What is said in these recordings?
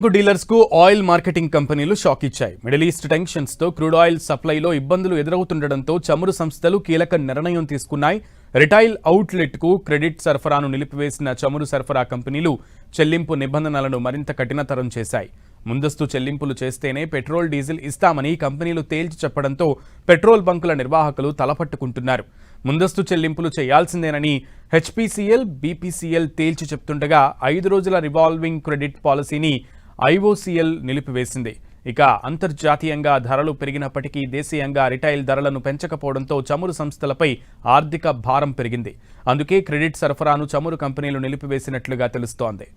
Dealers కు oil marketing కంపెనీలు shock ఇచ్చాయి. మిడిల్ ఈస్ట్ టెన్షన్స్ తో క్రూడ్ ఆయిల్ సప్లైలో ఇబ్బందులు ఎదురవుతుండటంతో చమురు సంస్థలు కీలక నిర్ణయం తీసుకున్నాయి. రిటైల్ అవుట్లెట్ కు క్రెడిట్ సరఫరాను నిలిపివేసిన చమురు సరఫరా కంపెనీలు చెల్లింపు నిబంధనలను మరింత కఠినతరం చేశాయి. ముందస్తు చెల్లింపులు చేస్తేనే పెట్రోల్ డీజిల్ ఇస్తామని కంపెనీలు తేల్చి చెప్పడంతో పెట్రోల్ బంకుల నిర్వాహకులు తలపట్టుకుంటున్నారు. ముందస్తు చెల్లింపులు చేయాల్సిందేనని హెచ్పీసీఎల్, బీపీసీఎల్ తేల్చి చెప్తుండగా 5 రోజుల రివాల్వింగ్ క్రెడిట్ పాలసీని ఐఓసీఎల్ నిలిపివేసింది. ఇక అంతర్జాతీయంగా ధరలు పెరిగినప్పటికీ దేశీయంగా రిటైల్ ధరలను పెంచకపోవడంతో చమురు సంస్థలపై ఆర్థిక భారం పెరిగింది. అందుకే క్రెడిట్ సరఫరాను చమురు కంపెనీలు నిలిపివేసినట్లుగా తెలుస్తోంది.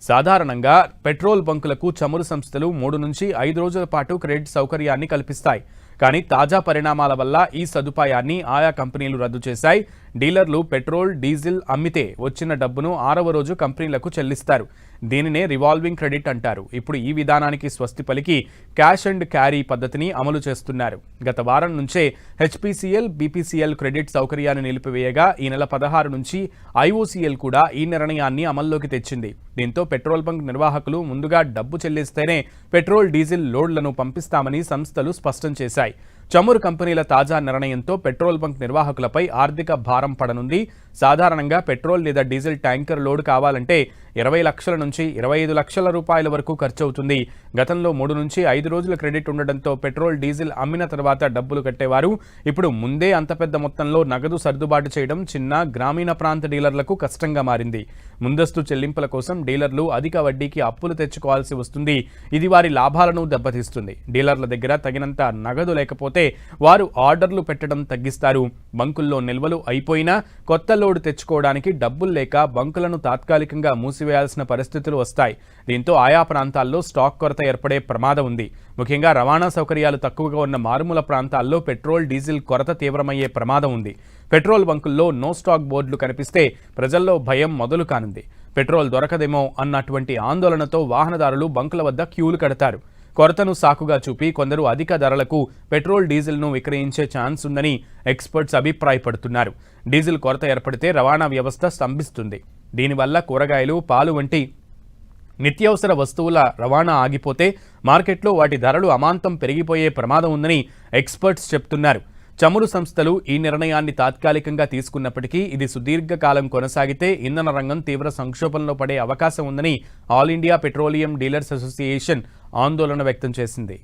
సాధారణంగా పెట్రోల్ బంకులకు చమురు సంస్థలు 3 నుంచి 5 రోజుల పాటు క్రెడిట్ సౌకర్యాన్ని కల్పిస్తాయి. కానీ తాజా పరిణామాల వల్ల ఈ సదుపాయాన్ని ఆయా కంపెనీలు రద్దు చేశాయి. డీలర్లు పెట్రోల్, డీజిల్ అమ్మితే వచ్చిన డబ్బును 6వ రోజు కంపెనీలకు చెల్లిస్తారు. దీనినే రివాల్వింగ్ క్రెడిట్ అంటారు. ఇప్పుడు ఈ విధానానికి స్వస్తి పలికి క్యాష్ అండ్ క్యారీ పద్ధతిని అమలు చేస్తున్నారు. గత వారం నుంచే హెచ్పీసీఎల్, బీపీసీఎల్ క్రెడిట్ సౌకర్యాన్ని నిలిపివేయగా ఈ నెల 16 నుంచి ఐఓసీఎల్ కూడా ఈ నిర్ణయాన్ని అమల్లోకి తెచ్చింది. దీంతో పెట్రోల్ బంక్ నిర్వాహకులు ముందుగా డబ్బు చెల్లిస్తేనే పెట్రోల్, డీజిల్ లోడ్లను పంపిస్తామని సంస్థలు స్పష్టం చేశాయి. చమురు కంపెనీల తాజా నిర్ణయంతో పెట్రోల్ బంక్ నిర్వాహకులపై ఆర్థిక భారం పడనుంది. సాధారణంగా పెట్రోల్ లేదా డీజిల్ ట్యాంకర్ లోడ్ కావాలంటే 20 లక్షల నుంచి 25 లక్షల రూపాయల వరకు ఖర్చవుతుంది. గతంలో 3 నుంచి 5 రోజుల క్రెడిట్ ఉండడంతో పెట్రోల్, డీజిల్ అమ్మిన తర్వాత డబ్బులు కట్టేవారు. ఇప్పుడు ముందే అంత పెద్ద మొత్తంలో నగదు సర్దుబాటు చేయడం చిన్న, గ్రామీణ ప్రాంత డీలర్లకు కష్టంగా మారింది. ముందస్తు చెల్లింపుల కోసం డీలర్లు అధిక వడ్డీకి అప్పులు తెచ్చుకోవాల్సి వస్తుంది. ఇది వారి లాభాలను దెబ్బతీస్తుంది. డీలర్ల దగ్గర తగినంత నగదు లేకపోతే వారు ఆర్డర్లు పెట్టడం తగ్గిస్తారు. బంకుల్లో నిల్వలు అయిపోయినా కొత్త లోడ్ తెచ్చుకోవడానికి డబ్బులు లేక బంకులను తాత్కాలికంగా మూసివేయాల్సిన పరిస్థితులు వస్తాయి. దీంతో ఆయా ప్రాంతాల్లో స్టాక్ కొరత ఏర్పడే ప్రమాదం ఉంది. ముఖ్యంగా రవాణా సౌకర్యాలు తక్కువగా ఉన్న మారుమూల ప్రాంతాల్లో పెట్రోల్, డీజిల్ కొరత తీవ్రమయ్యే ప్రమాదం ఉంది. పెట్రోల్ బంకుల్లో నో స్టాక్ బోర్డులు కనిపిస్తే ప్రజల్లో భయం మొదలు కానుంది. పెట్రోల్ దొరకదేమో అన్నటువంటి ఆందోళనతో వాహనదారులు బంకుల వద్ద క్యూలు కడతారు. కొరతను సాకుగా చూపి కొందరు అధిక ధరలకు పెట్రోల్, డీజిల్ను విక్రయించే ఛాన్స్ ఉందని ఎక్స్పర్ట్స్ అభిప్రాయపడుతున్నారు. డీజిల్ కొరత ఏర్పడితే రవాణా వ్యవస్థ స్తంభిస్తుంది. దీనివల్ల కూరగాయలు, పాలు వంటి నిత్యావసర వస్తువుల రవాణా ఆగిపోతే మార్కెట్లో వాటి ధరలు అమాంతం పెరిగిపోయే ప్రమాదం ఉందని ఎక్స్పర్ట్స్ చెప్తున్నారు. చమురు సంస్థలు ఈ నిర్ణయాన్ని తాత్కాలికంగా తీసుకున్నప్పటికీ ఇది సుదీర్ఘకాలం కొనసాగితే ఇంధన రంగం తీవ్ర సంక్షోభంలో పడే అవకాశం ఉందని all India petroleum dealers association ఆందోళన వ్యక్తం చేసింది.